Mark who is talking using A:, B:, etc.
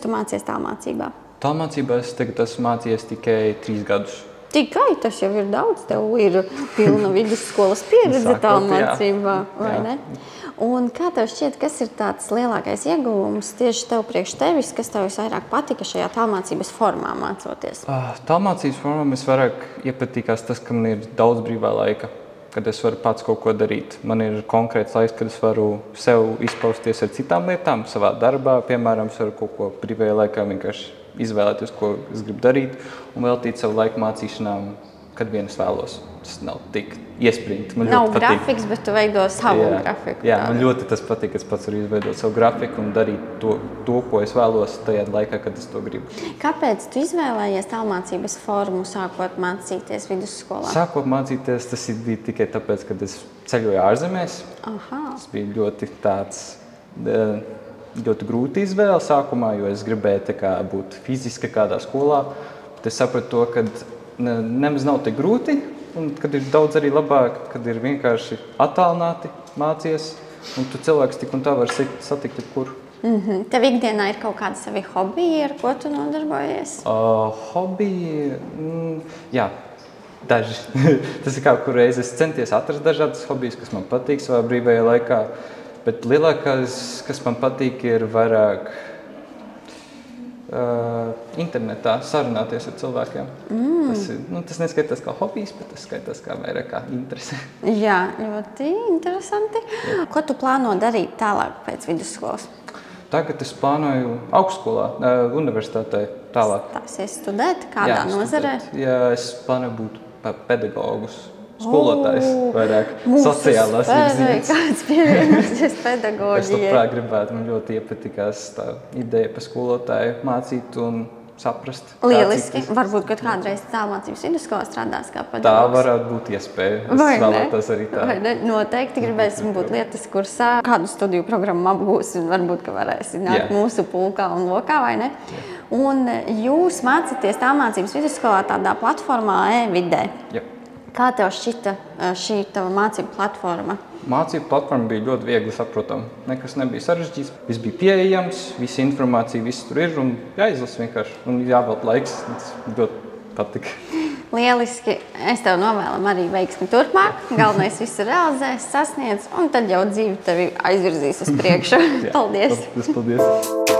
A: tu mācies tālmācībā?
B: Tālmācībā es tagad esmu mācījies tikai 3 gadus.
A: Tikai tas jau ir daudz, tev ir pilna vidusskolas pieredze tālmācībā, vai ne? Un kā tev šķiet, kas ir tāds lielākais ieguvums tieši tev priekš tevis, kas tev visvairāk patika šajā tālmācības formā mācoties?
B: Tālmācības formā man vairāk iepatīkās tas, ka man ir daudz brīvā laika, kad es varu pats kaut ko darīt. Man ir konkrēts laiks, kad es varu sev izpausties ar citām lietām, savā darbā, piemēram, es varu kaut ko brīvajā laikā vienkārši izvēlēties, ko es gribu darīt, un veltīt savu laiku mācīšanām, kad vien es vēlos. Tas nav tik iespringt.
A: Nav grafiks, bet tu veido savu grafiku.
B: Jā, man ļoti tas patīk, ka es pats varu izveidot savu grafiku un darīt to, ko es vēlos tajā laikā, kad es to gribu.
A: Kāpēc tu izvēlējies tālmācības formu sākot mācīties vidusskolā?
B: Sākot mācīties, tas bija tikai tāpēc, kad es ceļoju ārzemēs. Tas bija ļoti grūti izvēle sākumā, jo es gribēju būt fiziski kādā skolā. Bet es sapratu to, ka nemaz nav tik grūti, un kad ir daudz arī labāk, kad ir vienkārši attālināti mācies, un tu cilvēks tik un tā var satikt jebkur.
A: Tev ikdienā ir kaut kādi savi hobiji, ar ko tu nodarbojies?
B: Hobiji, jā, daži. Tas ir kā kur reiz es centies atrast dažādas hobijas, kas man patīk savā brīvajā laikā, bet lielākais, kas man patīk, ir vairāk internetā sarunāties ar cilvēkiem. Tas neskaitās kā hobijs, bet tas skaitās kā vairāk kā interese.
A: Jā, ļoti interesanti. Jā. Ko tu plāno darīt tālāk pēc vidusskolas?
B: Tagad es plānoju augstskolā, universitātē tālāk.
A: Stāsies studēt? Kādā nozarē?
B: Jā, es plānoju būt pedagogus. Skolotājs, vairāk sociālās izziņas.
A: Kāds pievienosies pedagoģijai?
B: Es labprāt gribētu, man ļoti iepatikās tā ideja par skolotāju mācīt un saprast.
A: Lieliski. Varbūt, kad kādreiz tālmācības vidusskolā strādās kā pedagogs.
B: Tā varētu būt iespēja. Es vēlētos arī tā.
A: Vai ne? Noteikti gribēsim būt lietas kursā. Kādu studiju programmu apgūsi un varbūt, ka varēsi nākt mūsu pulkā un lokā, vai ne? Jā. Un jūs mācāties tālmācības vidusskolā tādā platformā e-vidē.
B: Jā.
A: Kā tev šķita šī tava mācību platforma?
B: Mācību platforma bija ļoti viegli saprotama. Nekas nebija sarežģīts. Viss bija pieejams, visa informācija, viss tur ir un jāizlasa vienkārši. Un jāvēlt laiks. Tas ļoti patika.
A: Lieliski. Es tev novēlam arī veiksmi turpmāk. Galvenais visu realizēs, sasniedz un tad jau dzīve tevi aizvirzīs uz priekšu. Paldies!
B: Paldies!